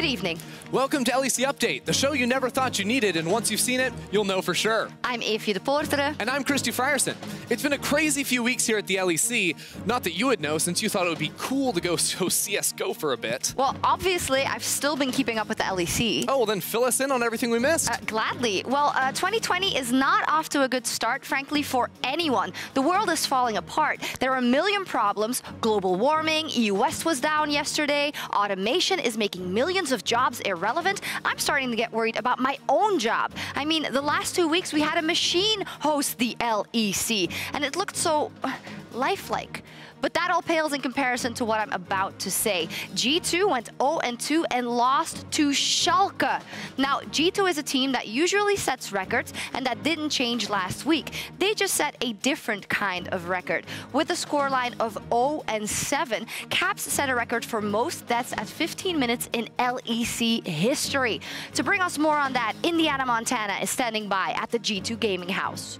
Good evening. Welcome to LEC Update, the show you never thought you needed, and once you've seen it, you'll know for sure. I'm Eefje de Poortere. And I'm Christy Frierson. It's been a crazy few weeks here at the LEC. Not that you would know, since you thought it would be cool to go CSGO for a bit. Well, obviously, I've still been keeping up with the LEC. Oh, well then fill us in on everything we missed. Gladly. Well, 2020 is not off to a good start, frankly, for anyone. The world is falling apart. There are a million problems. Global warming, EU West was down yesterday, automation is making millions of jobs irrelevant. I'm starting to get worried about my own job. I mean, the last 2 weeks we had a machine host the LEC, and it looked so lifelike. But that all pales in comparison to what I'm about to say. G2 went 0-2 and lost to Schalke. Now, G2 is a team that usually sets records, and that didn't change last week. They just set a different kind of record. With a scoreline of 0-7, Caps set a record for most deaths at 15 minutes in LEC history. To bring us more on that, Yamatocannon is standing by at the G2 Gaming House.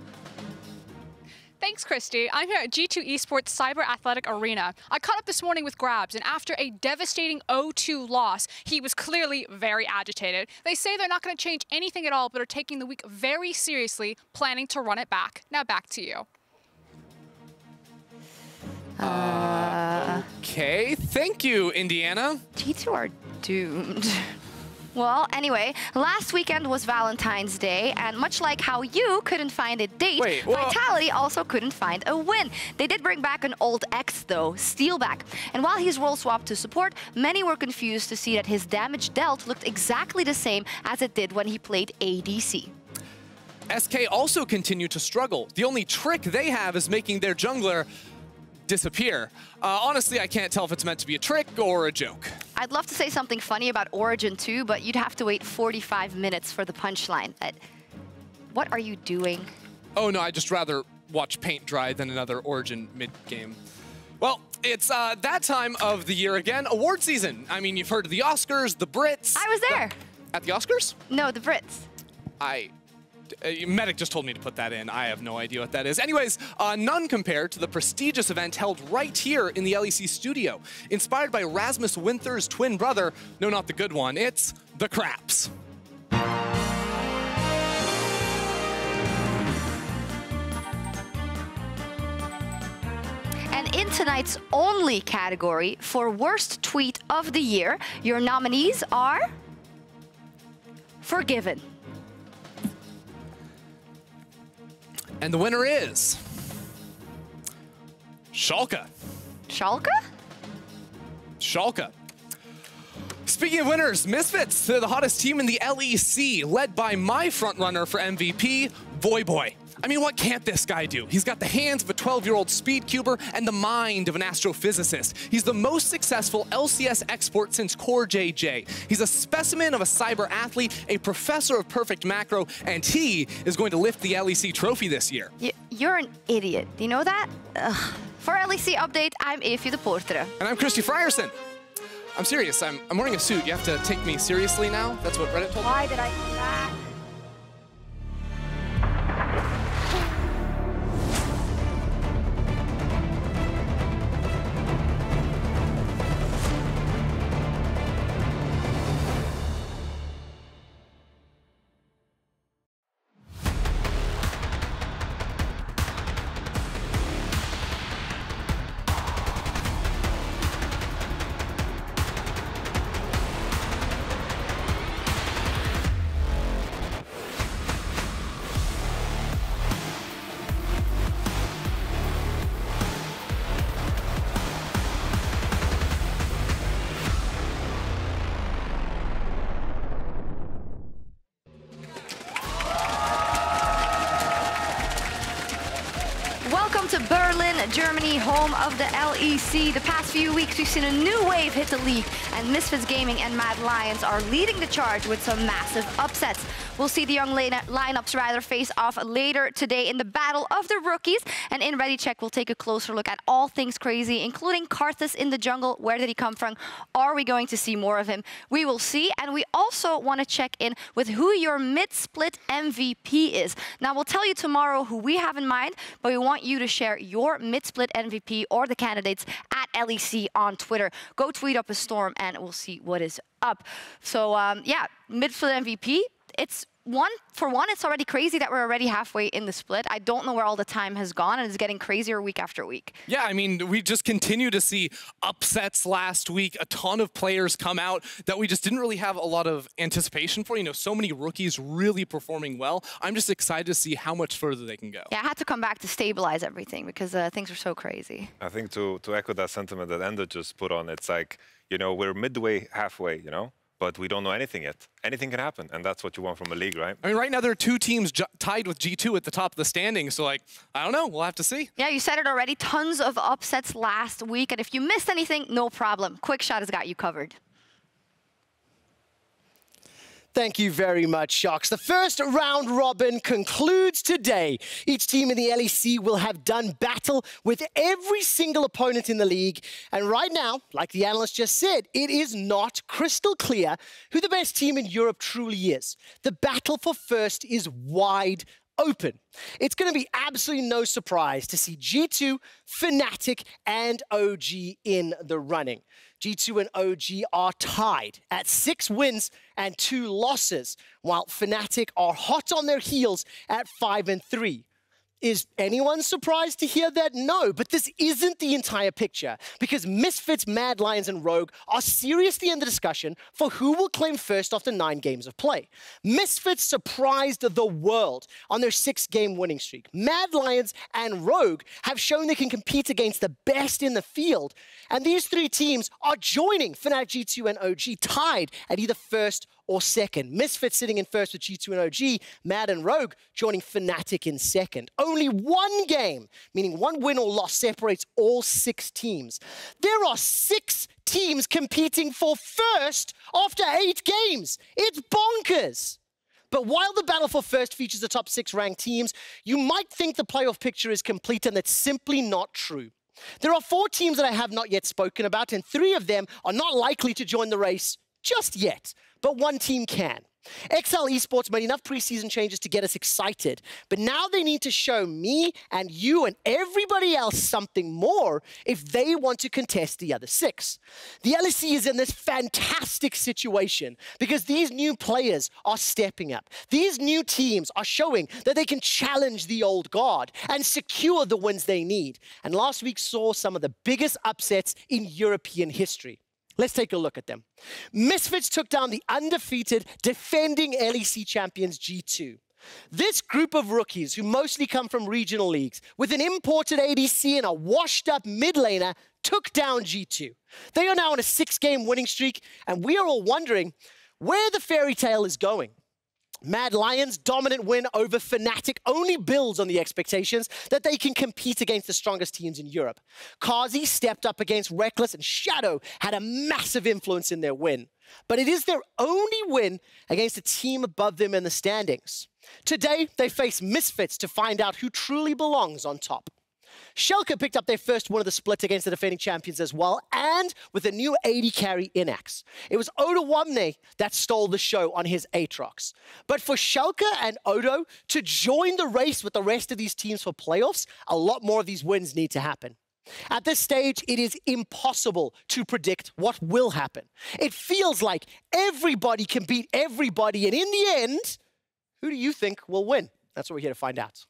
Thanks, Christy. I'm here at G2 Esports Cyber Athletic Arena. I caught up this morning with Grabs, and after a devastating 0-2 loss, he was clearly very agitated. They say they're not going to change anything at all, but are taking the week very seriously, planning to run it back. Now back to you. Okay, thank you, Indiana. G2 are doomed. Well, anyway, last weekend was Valentine's Day, and much like how you couldn't find a date, Vitality also couldn't find a win. They did bring back an old ex, though, Steelback. And while he's role swapped to support, many were confused to see that his damage dealt looked exactly the same as it did when he played ADC. SK also continued to struggle. The only trick they have is making their jungler disappear. Honestly, I can't tell if it's meant to be a trick or a joke. I'd love to say something funny about Origin too, but you'd have to wait 45 minutes for the punchline. What are you doing? Oh no, I'd just rather watch paint dry than another Origin mid-game. Well, it's that time of the year again, award season. I mean, you've heard of the Oscars, the Brits. I was there. At the Oscars? No, the Brits. Medic just told me to put that in. I have no idea what that is. Anyways, none compared to the prestigious event held right here in the LEC studio. Inspired by Rasmus Winther's twin brother, no, not the good one, it's the Craps. And in tonight's only category for worst tweet of the year, your nominees are Forgiven. And the winner is Schalke. Schalke? Schalke. Speaking of winners, Misfits, they're the hottest team in the LEC, led by my frontrunner for MVP, Voyboy. I mean, what can't this guy do? He's got the hands of a 12-year-old speedcuber and the mind of an astrophysicist. He's the most successful LCS export since Core JJ. He's a specimen of a cyber athlete, a professor of perfect macro, and he is going to lift the LEC trophy this year. You're an idiot. Do you know that? Ugh. For LEC Update, I'm Eefje de Poortere. And I'm Christy Frierson. I'm serious. I'm wearing a suit. You have to take me seriously now? That's what Reddit told me. Why did I do that? Welcome to Berlin, Germany, home of the LEC. The past few weeks, we've seen a new wave hit the league, and Misfits Gaming and Mad Lions are leading the charge with some massive upsets. We'll see the young lineups rather face off later today in the Battle of the Rookies. And in Ready Check, we'll take a closer look at all things crazy, including Karthus in the jungle. Where did he come from? Are we going to see more of him? We will see. And we also want to check in with who your mid-split MVP is. Now, we'll tell you tomorrow who we have in mind, but we want you to share your mid-split MVP or the candidates at LEC on Twitter. Go tweet up a storm and we'll see what is up. So yeah, mid-split MVP, it's it's already crazy that we're already halfway in the split. I don't know where all the time has gone, and it's getting crazier week after week. Yeah, I mean, we just continue to see upsets last week. A ton of players come out that we just didn't really have a lot of anticipation for. You know, so many rookies really performing well. I'm just excited to see how much further they can go. Yeah, I had to come back to stabilize everything because things are so crazy. I think to echo that sentiment that Ender just put on, it's like, you know, we're midway, halfway, you know? But we don't know anything yet. Anything can happen, and that's what you want from a league, right? I mean, right now there are 2 teams tied with G2 at the top of the standings, so like, I don't know, we'll have to see. Yeah, you said it already, tons of upsets last week, and if you missed anything, no problem. Quick Shot has got you covered. Thank you very much, Sharks. The first round robin concludes today. Each team in the LEC will have done battle with every single opponent in the league. And right now, like the analyst just said, it is not crystal clear who the best team in Europe truly is. The battle for first is wide open. It's going to be absolutely no surprise to see G2, Fnatic, and OG in the running. G2 and OG are tied at 6 wins and 2 losses, while Fnatic are hot on their heels at 5-3. Is anyone surprised to hear that? No, but this isn't the entire picture, because Misfits, Mad Lions, and Rogue are seriously in the discussion for who will claim first after 9 games of play. Misfits surprised the world on their 6-game winning streak. Mad Lions and Rogue have shown they can compete against the best in the field, and these 3 teams are joining Fnatic, G2, and OG tied at either first or second. Misfits sitting in first with G2 and OG, Mad and Rogue joining Fnatic in second. Only 1 game, meaning 1 win or loss, separates all 6 teams. There are 6 teams competing for first after 8 games. It's bonkers. But while the battle for first features the top 6 ranked teams, you might think the playoff picture is complete, and that's simply not true. There are 4 teams that I have not yet spoken about, and 3 of them are not likely to join the race just yet. But 1 team can. XL Esports made enough preseason changes to get us excited, but now they need to show me and you and everybody else something more if they want to contest the other 6. The LEC is in this fantastic situation because these new players are stepping up. These new teams are showing that they can challenge the old guard and secure the wins they need. And last week saw some of the biggest upsets in European history. Let's take a look at them. Misfits took down the undefeated, defending LEC champions G2. This group of rookies, who mostly come from regional leagues, with an imported ADC and a washed-up mid laner, took down G2. They are now on a 6-game winning streak, and we are all wondering where the fairy tale is going. Mad Lions' dominant win over Fnatic only builds on the expectations that they can compete against the strongest teams in Europe. Kazi stepped up against Reckless, and Shadow had a massive influence in their win. But it is their only win against a team above them in the standings. Today, they face Misfits to find out who truly belongs on top. Schalke picked up their first win of the split against the defending champions as well, and with a new AD carry in Axe. It was Odo Wamne that stole the show on his Aatrox. But for Schalke and Odo to join the race with the rest of these teams for playoffs, a lot more of these wins need to happen. At this stage, it is impossible to predict what will happen. It feels like everybody can beat everybody, and in the end, who do you think will win? That's what we're here to find out.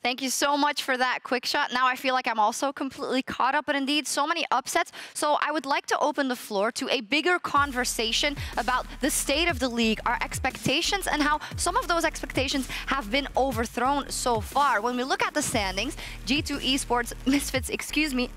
Thank you so much for that quick shot. Now I feel like I'm also completely caught up, but indeed so many upsets. So I would like to open the floor to a bigger conversation about the state of the league, our expectations, and how some of those expectations have been overthrown so far. When we look at the standings, G2 Esports, Misfits, excuse me,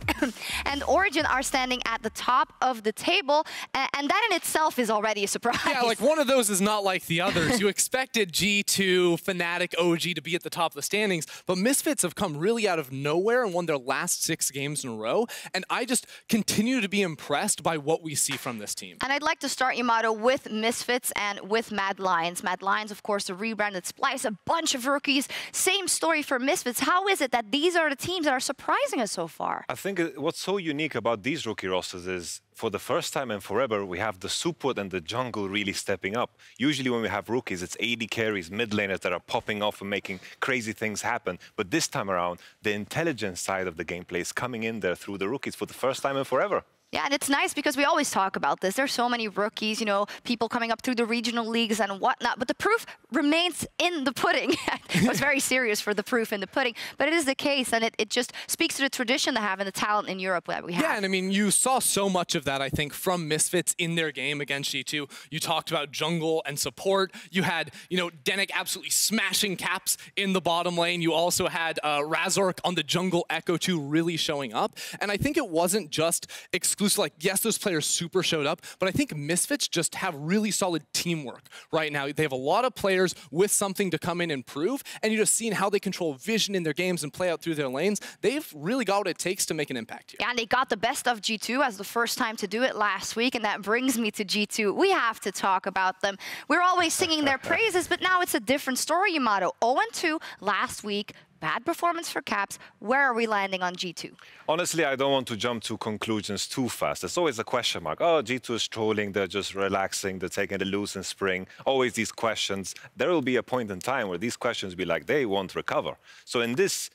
and Origin are standing at the top of the table, and that in itself is already a surprise. Yeah, like one of those is not like the others. You expected G2, Fnatic, OG to be at the top of the standings, but Misfits have come really out of nowhere and won their last 6 games in a row, and I just continue to be impressed by what we see from this team. And I'd like to start, Yamato, with Misfits and with Mad Lions. Mad Lions, of course, the rebranded Splice, a bunch of rookies. Same story for Misfits. How is it that these are the teams that are surprising us so far? I think what's so unique about these rookie rosters is for the first time in forever, we have the support and the jungle really stepping up. Usually when we have rookies, it's AD carries, mid laners that are popping off and making crazy things happen. But this time around, the intelligence side of the gameplay is coming in there through the rookies for the first time in forever. Yeah, and it's nice because we always talk about this. There's so many rookies, you know, people coming up through the regional leagues and whatnot, but the proof remains in the pudding. It was very serious for the proof in the pudding, but it is the case, and it just speaks to the tradition they have and the talent in Europe that we have. Yeah, and I mean, you saw so much of that, I think, from Misfits in their game against G2. You talked about jungle and support. You had, you know, Denik absolutely smashing caps in the bottom lane. You also had Razork on the jungle Echo 2 really showing up, and I think it wasn't just exclusive. Like, yes, those players super showed up, but I think Misfits just have really solid teamwork right now. They have a lot of players with something to come in and prove, and you're just seeing how they control vision in their games and play out through their lanes. They've really got what it takes to make an impact here. Yeah, and they got the best of G2 as the first time to do it last week, and that brings me to G2. We have to talk about them. We're always singing their praises, but now it's a different story, Yamato. 0-2 last week. Bad performance for Caps. Where are we landing on G2? Honestly, I don't want to jump to conclusions too fast. There's always a question mark. Oh, G2 is trolling, they're just relaxing, they're taking it loose in spring. Always these questions. There will be a point in time where these questions be like, they won't recover. So in this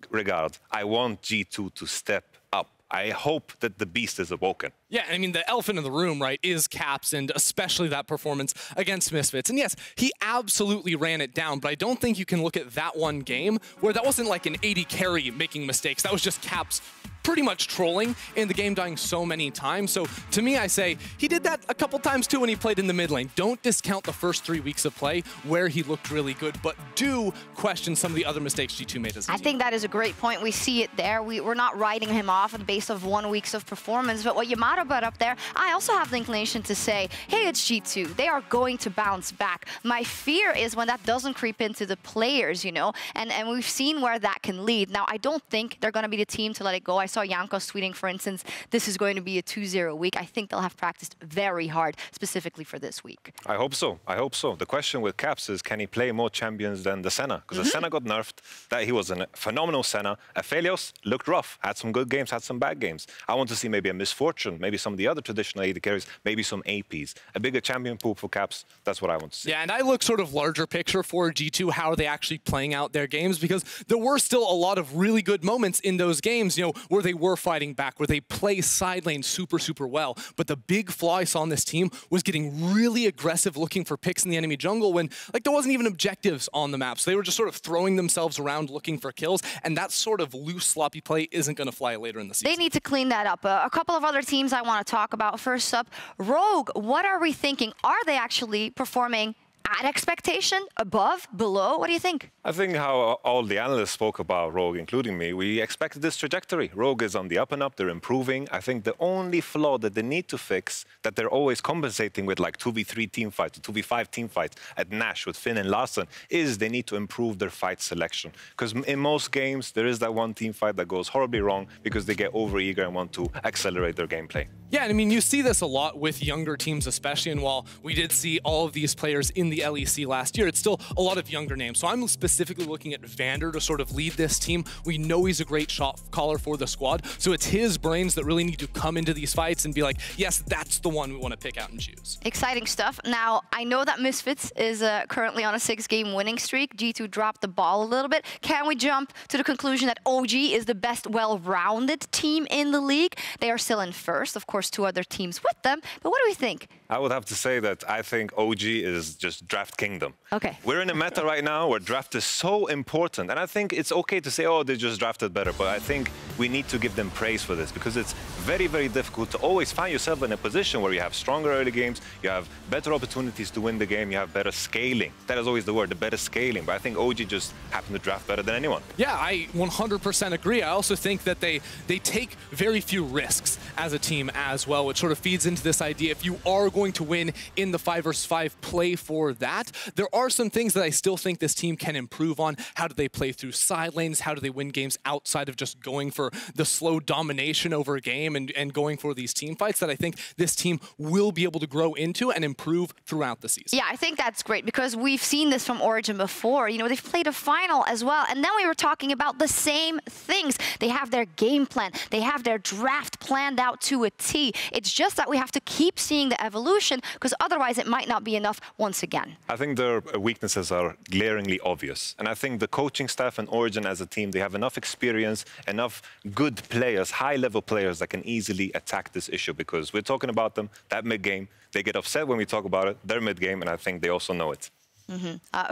regard, I want G2 to step up. I hope that the beast is awoken. Yeah, I mean, the elephant in the room, right, is Caps, and especially that performance against Misfits. And yes, he absolutely ran it down, but I don't think you can look at that one game where that wasn't like an AD carry making mistakes. That was just Caps pretty much trolling in the game, dying so many times. So to me, I say he did that a couple times too when he played in the mid lane. Don't discount the first 3 weeks of play where he looked really good, but do question some of the other mistakes G2 made as a team. I think that is a great point. We see it there. We're not writing him off on the basis of 1 week of performance, but what Yamato brought up there, I also have the inclination to say, hey, it's G2. They are going to bounce back. My fear is when that doesn't creep into the players, you know, and we've seen where that can lead. Now, I don't think they're going to be the team to let it go. I saw Jankos tweeting, for instance, this is going to be a 2-0 week. I think they'll have practiced very hard, specifically for this week. I hope so. I hope so. The question with Caps is, can he play more champions than the Senna? Because the Senna got nerfed. That he was a phenomenal Senna. Aphelios looked rough. Had some good games, had some bad games. I want to see maybe a Misfortune, maybe some of the other traditional AD carries, maybe some APs. A bigger champion pool for Caps. That's what I want to see. Yeah, and I look sort of larger picture for G2. How are they actually playing out their games? Because there were still a lot of really good moments in those games, you know, where they were fighting back, where they play side lane super, super well. But the big flaw I saw on this team was getting really aggressive looking for picks in the enemy jungle when, like, there wasn't even objectives on the map. So they were just sort of throwing themselves around looking for kills, and that sort of loose, sloppy play isn't going to fly later in the season. They need to clean that up. A couple of other teams I want to talk about. First up, Rogue. What are we thinking? Are they actually performing at expectation, above, below? What do you think? I think how all the analysts spoke about Rogue, including me, we expected this trajectory. Rogue is on the up and up, they're improving. I think the only flaw that they need to fix, that they're always compensating with like 2v3 team fights, 2v5 team fights at Nash with Finn and Larson, is they need to improve their fight selection. Because in most games, there is that one team fight that goes horribly wrong because they get over-eager and want to accelerate their gameplay. Yeah, and I mean, you see this a lot with younger teams especially, and while we did see all of these players in the LEC last year, it's still a lot of younger names. So I'm specifically looking at Vander to sort of lead this team. We know he's a great shot caller for the squad, so it's his brains that really need to come into these fights and be like, yes, that's the one we want to pick out and choose. Exciting stuff. Now, I know that Misfits is currently on a 6-game winning streak. G2 dropped the ball a little bit. Can we jump to the conclusion that OG is the best well-rounded team in the league? They are still in first, of course, 2 other teams with them, but what do we think? I would have to say that I think OG is just draft kingdom. Okay. We're in a meta right now where draft is so important. And I think it's okay to say, oh, they just drafted better. But I think we need to give them praise for this because it's very, very difficult to always find yourself in a position where you have stronger early games, you have better opportunities to win the game, you have better scaling. That is always the word, the better scaling. But I think OG just happened to draft better than anyone. Yeah, I 100% agree. I also think that they take very few risks as a team as well, which sort of feeds into this idea. If you are going to win in the 5 vs 5, play for for that. There are some things that I still think this team can improve on. How do they play through side lanes? How do they win games outside of just going for the slow domination over a game and going for these team fights that I think this team will be able to grow into and improve throughout the season? Yeah, I think that's great because we've seen this from Origin before. You know, they've played a final as well. And then we were talking about the same things. They have their game plan. They have their draft planned out to a T. It's just that we have to keep seeing the evolution because otherwise it might not be enough once again. I think their weaknesses are glaringly obvious. And I think the coaching staff and Origin as a team, they have enough experience, enough good players, high-level players that can easily attack this issue because we're talking about them, that mid-game. They get upset when we talk about it, their mid-game, and I think they also know it.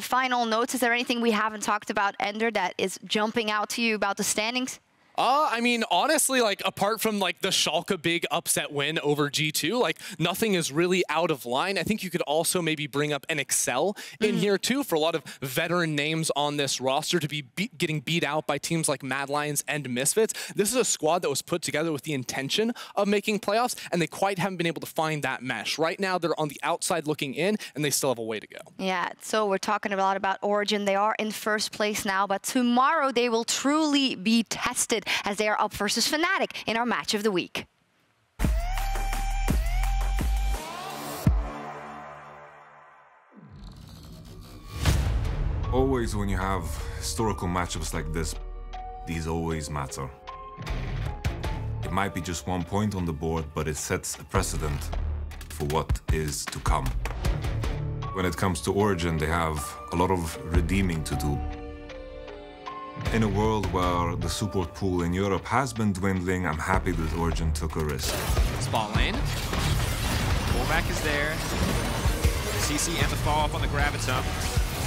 Final notes, is there anything we haven't talked about, Ender, that is jumping out to you about the standings? I mean, honestly, like, apart from, like, the Schalke big upset win over G2, like, nothing is really out of line. I think you could also maybe bring up an Excel in here, too, for a lot of veteran names on this roster to be getting beat out by teams like Mad Lions and Misfits. This is a squad that was put together with the intention of making playoffs, and they quite haven't been able to find that mesh. Right now, they're on the outside looking in, and they still have a way to go. Yeah, so we're talking a lot about Origin. They are in first place now, but tomorrow they will truly be tested as they are up versus Fnatic in our match of the week. Always when you have historical matchups like this, these always matter. It might be just 1 point on the board, but it sets a precedent for what is to come. When it comes to Origin, they have a lot of redeeming to do. In a world where the support pool in Europe has been dwindling, I'm happy that Origin took a risk. Spawn lane. Pullback is there. The CC and the follow-up on the Gravitum.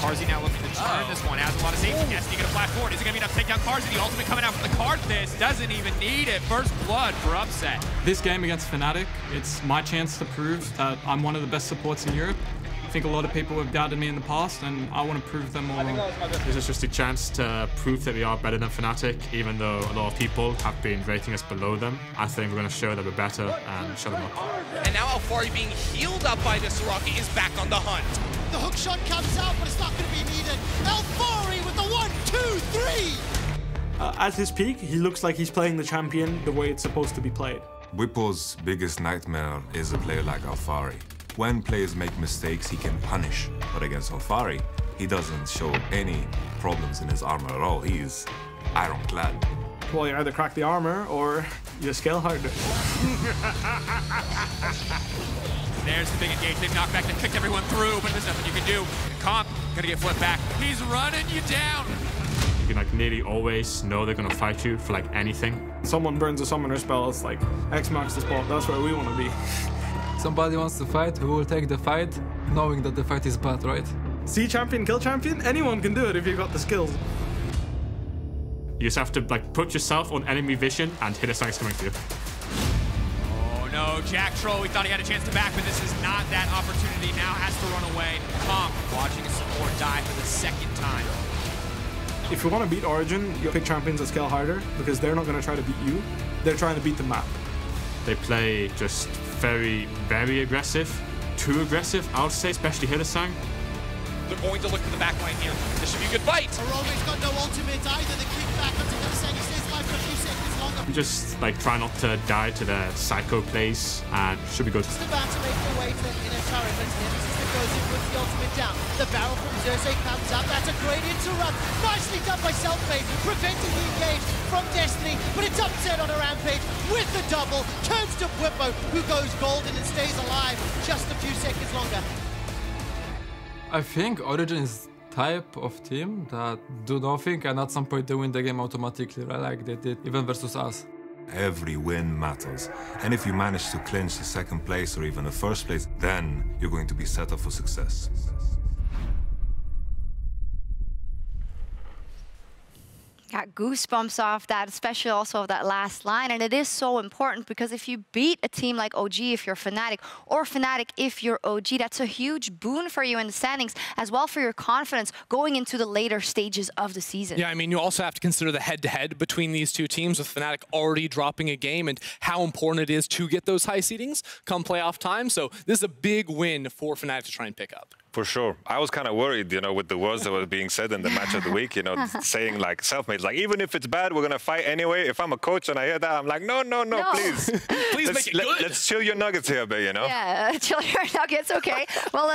Karthus now looking to turn this one. Has a lot of safety. Yes, he gonna flash forward. Is it gonna be enough to take down Karthus? The ultimate coming out from the Karthus. Doesn't even need it. First blood for upset. This game against Fnatic, it's my chance to prove that I'm one of the best supports in Europe. I think a lot of people have doubted me in the past, and I want to prove them all wrong. This is just a chance to prove that we are better than Fnatic, even though a lot of people have been rating us below them. I think we're going to show that we're better and shut them up. And now Alfari being healed up by this Rocky is back on the hunt. The hook shot comes out, but it's not going to be needed. Alfari with the 1, 2, 3! At his peak, he looks like he's playing the champion the way it's supposed to be played. Whipple's biggest nightmare is a player like Alfari. When players make mistakes, he can punish. But against Alfari, he doesn't show any problems in his armor at all. He is ironclad. Well, you either crack the armor or you scale harder. There's the big engage. They've knocked back. They picked everyone through, but there's nothing you can do. Comp gonna get flipped back. He's running you down. You can like nearly always know they're going to fight you for like anything. Someone burns a summoner spell, it's like X marks the spot. That's where we want to be. Somebody wants to fight, we will take the fight, knowing that the fight is bad, right? See champion, kill champion? Anyone can do it if you've got the skills. You just have to like put yourself on enemy vision and hit a side coming through. Oh no, Jack Troll, we thought he had a chance to back, but this is not that opportunity. Now has to run away. Comp watching his support die for the second time. If you want to beat Origin, you pick champions that scale harder, because they're not going to try to beat you. They're trying to beat the map. They play just very, very aggressive. Too aggressive, I would say, especially Hillesang. They're going to look to the back line here. This should be a good fight. Arome's got no ultimate either. The kick back onto Hillesang. He stays alive for a few seconds longer. Just like try not to die to the psycho plays, and should be good. Just about to make their way to the inner turret, but it's Nemesis that goes in with the ultimate down. The barrel from Xerxes comes up. That's a great interrupt. Nicely done by Selfmade, preventing the engage from Destiny, but it's upset on a Rampage with the double. Turns to Whippo, who goes golden and stays alive just a few seconds longer. I think Origin is type of team that do nothing and at some point they win the game automatically, right? Like they did even versus us. Every win matters. And if you manage to clinch the second place or even the first place, then you're going to be set up for success. Got goosebumps off that, especially also of that last line. And it is so important because if you beat a team like OG if you're Fnatic, or Fnatic if you're OG, that's a huge boon for you in the standings, as well for your confidence going into the later stages of the season. Yeah, I mean, you also have to consider the head-to-head between these two teams, with Fnatic already dropping a game and how important it is to get those high seedings come playoff time. So this is a big win for Fnatic to try and pick up. For sure. I was kind of worried, you know, with the words that were being said in the match of the week, you know, saying like self-made, like even if it's bad, we're going to fight anyway. If I'm a coach and I hear that, I'm like, no, please. Please make it good. Let's chill your nuggets here a bit, you know? Yeah, chill your nuggets, okay. Well,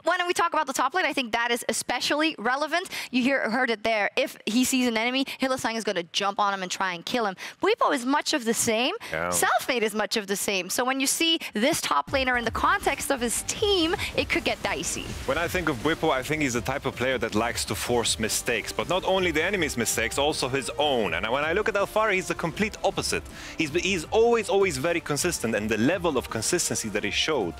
when we talk about the top lane, I think that is especially relevant. You heard it there. If he sees an enemy, Hylissang is going to jump on him and try and kill him. Bwipo is much of the same. Yeah. Selfmade is much of the same. So when you see this top laner in the context of his team, it could get dicey. When I think of Bwipo, I think he's the type of player that likes to force mistakes, but not only the enemy's mistakes, also his own. And when I look at Alphari, he's the complete opposite. He's always very consistent, and the level of consistency that he showed,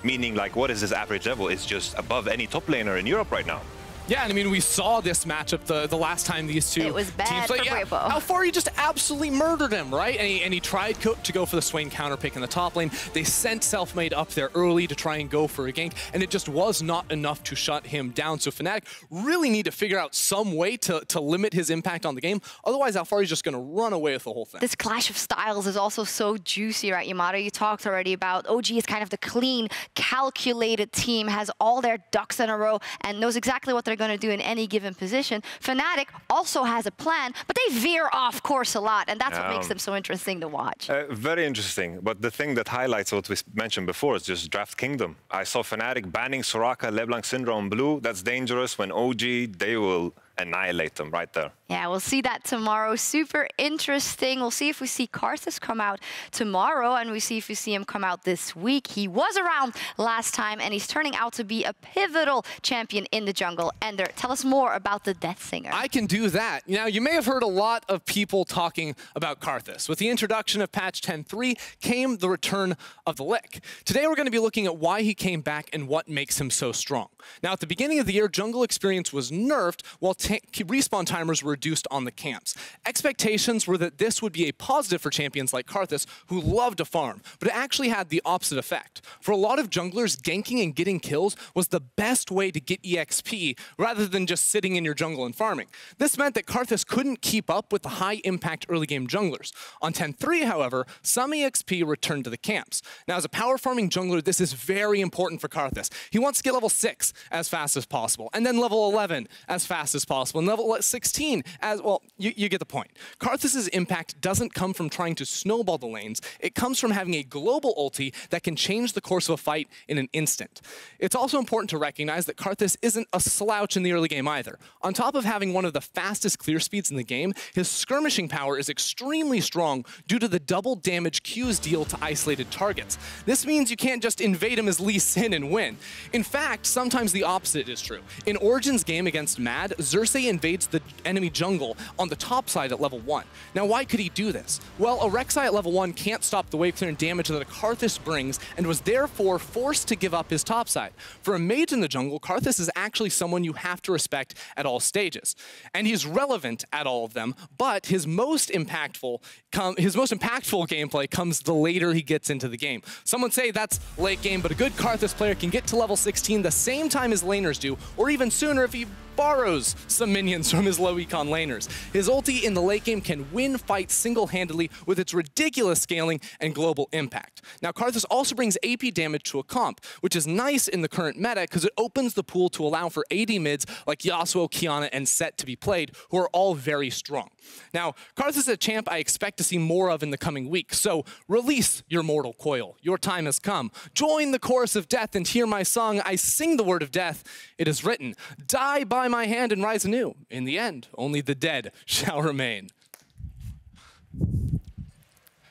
meaning like what is his average level, is just above any top laner in Europe right now. Yeah, and I mean, we saw this matchup the last time these two teams played. It was bad for Bwipo. Alphari just absolutely murdered him, right? And he tried to go for the Swain counter pick in the top lane. They sent Selfmade up there early to try and go for a gank, and it just was not enough to shut him down. So Fnatic really need to figure out some way to limit his impact on the game. Otherwise, Alphari's just going to run away with the whole thing. This clash of styles is also so juicy, right, Yamato? You talked already about OG is kind of the clean, calculated team, has all their ducks in a row, and knows exactly what they're going to do in any given position. Fnatic also has a plan, but they veer off course a lot, and that's what makes them so interesting to watch. Very interesting, but the thing that highlights what we mentioned before is just Draft Kingdom. I saw Fnatic banning Soraka, LeBlanc, Syndra on blue. That's dangerous. When OG, they will annihilate them right there. Yeah, we'll see that tomorrow. Super interesting. We'll see if we see Karthus come out tomorrow, and we see if we see him come out this week. He was around last time, and he's turning out to be a pivotal champion in the jungle. Ender, tell us more about the Death Singer. I can do that. Now, you may have heard a lot of people talking about Karthus. With the introduction of patch 10.3 came the return of the LEC. Today, we're going to be looking at why he came back and what makes him so strong. Now, at the beginning of the year, jungle experience was nerfed while respawn timers were reduced on the camps. Expectations were that this would be a positive for champions like Karthus, who love to farm, but it actually had the opposite effect. For a lot of junglers, ganking and getting kills was the best way to get EXP, rather than just sitting in your jungle and farming. This meant that Karthus couldn't keep up with the high-impact early-game junglers. On 10.3, however, some EXP returned to the camps. Now, as a power-farming jungler, this is very important for Karthus. He wants to get level 6 as fast as possible, and then level 11 as fast as possible, and level 16 as, well, you get the point. Karthus's impact doesn't come from trying to snowball the lanes. It comes from having a global ulti that can change the course of a fight in an instant. It's also important to recognize that Karthus isn't a slouch in the early game either. On top of having one of the fastest clear speeds in the game, his skirmishing power is extremely strong due to the double damage Q's deal to isolated targets. This means you can't just invade him as Lee Sin and win. In fact, sometimes the opposite is true. In Origin's game against Mad, Xerxes invades the enemy jungle on the top side at level 1. Now, why could he do this? Well, a Rek'Sai at level 1 can't stop the wave clear and damage that a Karthus brings, and was therefore forced to give up his top side. For a mage in the jungle, Karthus is actually someone you have to respect at all stages. And he's relevant at all of them, but his most impactful gameplay comes the later he gets into the game. Some would say that's late game, but a good Karthus player can get to level 16 the same time as laners do, or even sooner if he borrows some minions from his low econ laners. His ulti in the late game can win fights single-handedly with its ridiculous scaling and global impact. Now, Karthus also brings AP damage to a comp, which is nice in the current meta because it opens the pool to allow for AD mids like Yasuo, Qiyana, and Set to be played, who are all very strong. Now, Karthus is a champ I expect to see more of in the coming weeks, so release your mortal coil. Your time has come. Join the chorus of death and hear my song. I sing the word of death. It is written, die by my hand and rise anew. In the end, only the dead shall remain.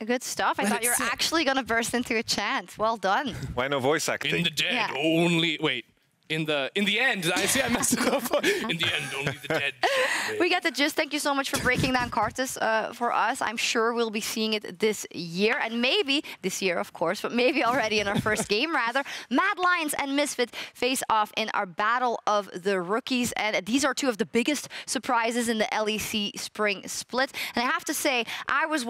Good stuff. I thought you were actually going to burst into a chant. Well done. Why no voice acting? In the dead, only... Wait. In the end, I see I messed it up. In the end, only the dead. We got the gist. Thank you so much for breaking down Karthus for us. I'm sure we'll be seeing it this year, and maybe this year, of course, but maybe already in our first game, rather. Mad Lions and Misfits face off in our Battle of the Rookies, and these are two of the biggest surprises in the LEC spring split. And I have to say, I was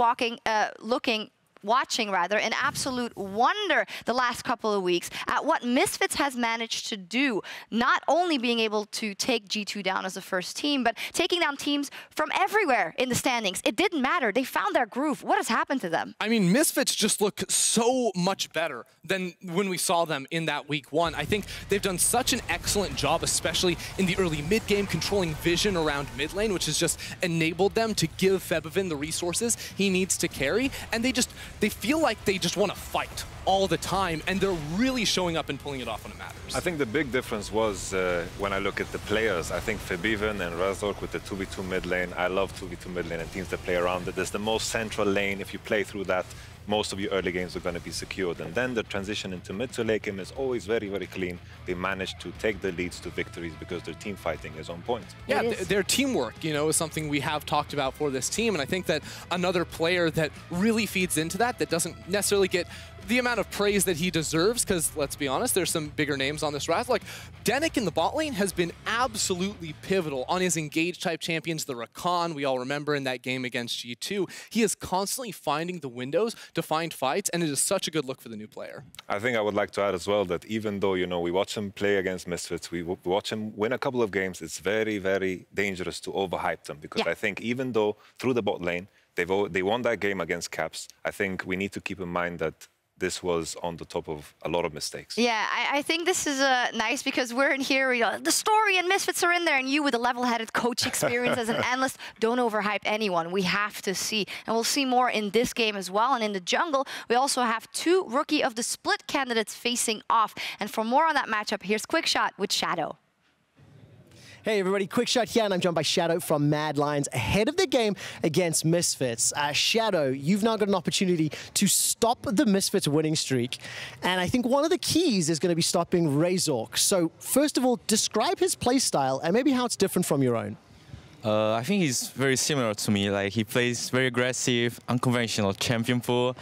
looking watching an absolute wonder the last couple of weeks at what Misfits has managed to do, not only being able to take G2 down as the first team, but taking down teams from everywhere in the standings. It didn't matter. They found their groove. What has happened to them? I mean, Misfits just look so much better than when we saw them in that week 1. I think they've done such an excellent job, especially in the early mid-game, controlling vision around mid lane, which has just enabled them to give Febvin the resources he needs to carry. And they feel like they just want to fight all the time, and they're really showing up and pulling it off when it matters. I think the big difference was when I look at the players. I think Febvin and Razork with the 2v2 mid lane. I love 2v2 mid lane and teams that play around it. It's the most central lane. If you play through that, most of your early games are going to be secured. And then the transition into mid to late game is always very, very clean. They manage to take the leads to victories because their team fighting is on point. Yeah, their teamwork, is something we have talked about for this team. And I think that another player that really feeds into that doesn't necessarily get the amount of praise that he deserves, because let's be honest, there's some bigger names on this roster. Like Denik in the bot lane has been absolutely pivotal on his engaged type champions, the Rakan, we all remember in that game against G2. He is constantly finding the windows to find fights, and it is such a good look for the new player. I think I would like to add as well that even though, we watch him play against Misfits, we watch him win a couple of games, it's very, very dangerous to overhype them, because I think even though through the bot lane, they won that game against Caps, I think we need to keep in mind that this was on the top of a lot of mistakes. Yeah, I think this is nice because we're in here, the story and Misfits are in there, and you with a level-headed coach experience as an analyst, don't overhype anyone. We have to see. And we'll see more in this game as well. And in the jungle, we also have 2 Rookie of the Split candidates facing off. And for more on that matchup, here's Quick Shot with Shadow. Hey everybody, Quick Shot here, and I'm joined by Shadow from Mad Lions ahead of the game against Misfits. Shadow, you've now got an opportunity to stop the Misfits winning streak, and I think one of the keys is going to be stopping Razork. So first of all, describe his playstyle and maybe how it's different from your own. I think he's very similar to me. Like, he plays very aggressive, unconventional champion pool.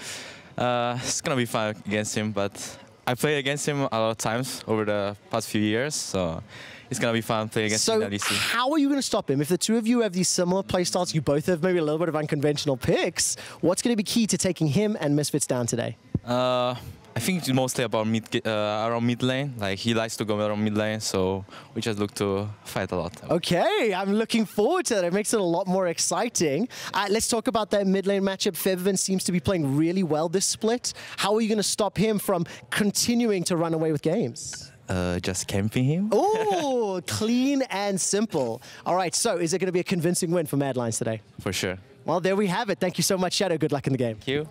It's going to be fun against him, but I played against him a lot of times over the past few years, so it's going to be fun playing against him in LEC. So how are you going to stop him? If the two of you have these similar playstyles, you both have maybe a little bit of unconventional picks, what's going to be key to taking him and Misfits down today? I think it's mostly about around mid lane. Like, he likes to go around mid lane, so we just look to fight a lot. Okay, I'm looking forward to that. It makes it a lot more exciting. Let's talk about that mid lane matchup. Febvin seems to be playing really well this split. How are you going to stop him from continuing to run away with games? Just camping him. Oh, clean and simple. All right, so is it going to be a convincing win for Mad Lions today? For sure. Well, there we have it. Thank you so much, Shadow. Good luck in the game. Thank you.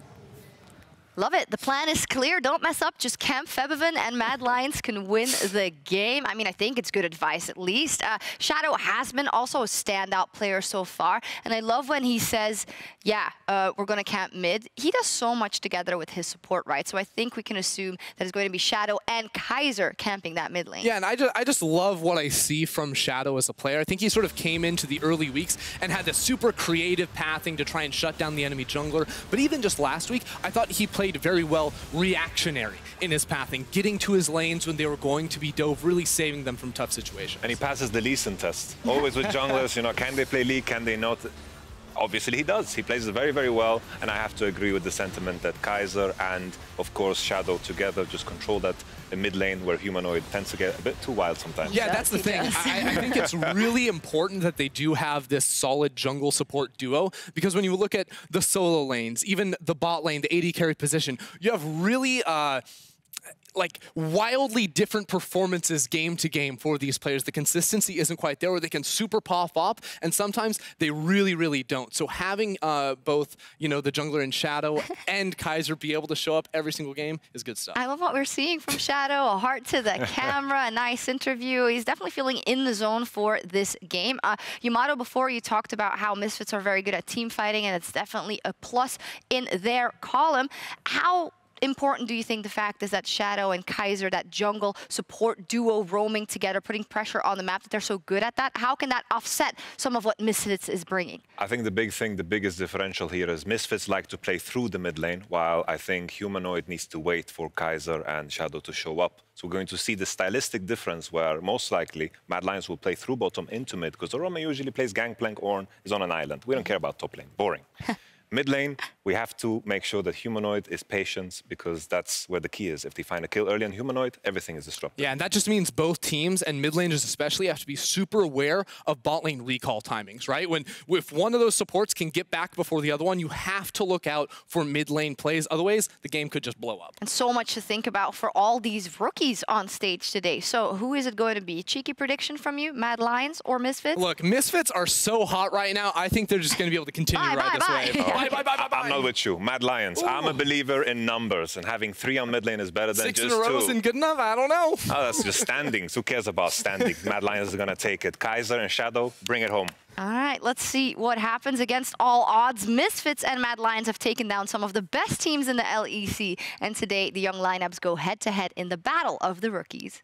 Love it. The plan is clear. Don't mess up. Just camp Febvin and Mad Lions can win the game. I mean, I think it's good advice at least. Shadow has been also a standout player so far. And I love when he says, yeah, we're going to camp mid. He does so much together with his support, right? So I think we can assume that it's going to be Shadow and Kaiser camping that mid lane. Yeah, and I just love what I see from Shadow as a player. I think he sort of came into the early weeks and had this super creative pathing to try and shut down the enemy jungler. But even just last week, I thought he played very well reactionary in his pathing, getting to his lanes when they were going to be dove, really saving them from tough situations. And he passes the Lee Sin test. Always with junglers, can they play League, can they not? Obviously he does. He plays it very, very well, and I have to agree with the sentiment that Kaiser and, of course, Shadow together just control that mid lane where Humanoid tends to get a bit too wild sometimes. Yeah, that's the thing. I think it's really important that they do have this solid jungle support duo, because when you look at the solo lanes, even the bot lane, the AD carry position, you have really like wildly different performances game to game for these players. The consistency isn't quite there, where they can super pop up, and sometimes they really, really don't. So having both, the jungler in Shadow and Kaiser be able to show up every single game is good stuff. I love what we're seeing from Shadow. A heart to the camera, a nice interview. He's definitely feeling in the zone for this game. Yamato, before you talked about how Misfits are very good at team fighting, and it's definitely a plus in their column. How important do you think the fact is that Shadow and Kaiser, that jungle support duo roaming together, putting pressure on the map, that they're so good at that? How can that offset some of what Misfits is bringing? I think the biggest differential here is Misfits like to play through the mid lane, while I think Humanoid needs to wait for Kaiser and Shadow to show up. So we're going to see the stylistic difference where most likely Mad Lions will play through bottom into mid, because Orome usually plays Gangplank or is on an island. We don't care about top lane. Boring. Mid lane, we have to make sure that Humanoid is patient, because that's where the key is. If they find a kill early on Humanoid, everything is disrupted. Yeah, and that just means both teams, and mid laners especially, have to be super aware of bot lane recall timings, right? If one of those supports can get back before the other one, you have to look out for mid lane plays. Otherwise, the game could just blow up. And so much to think about for all these rookies on stage today. So who is it going to be? Cheeky prediction from you, Mad Lions or Misfits? Look, Misfits are so hot right now. I think they're just going to be able to continue to ride this wave. I'm not with you. Mad Lions. Ooh. I'm a believer in numbers, and having 3 on mid lane is better than 6 just 2. 6 in a row isn't good enough? I don't know. Oh, that's just standings. Who cares about standings? Mad Lions are going to take it. Kaiser and Shadow, bring it home. All right, let's see what happens against all odds. Misfits and Mad Lions have taken down some of the best teams in the LEC, and today the young lineups go head-to-head in the battle of the rookies.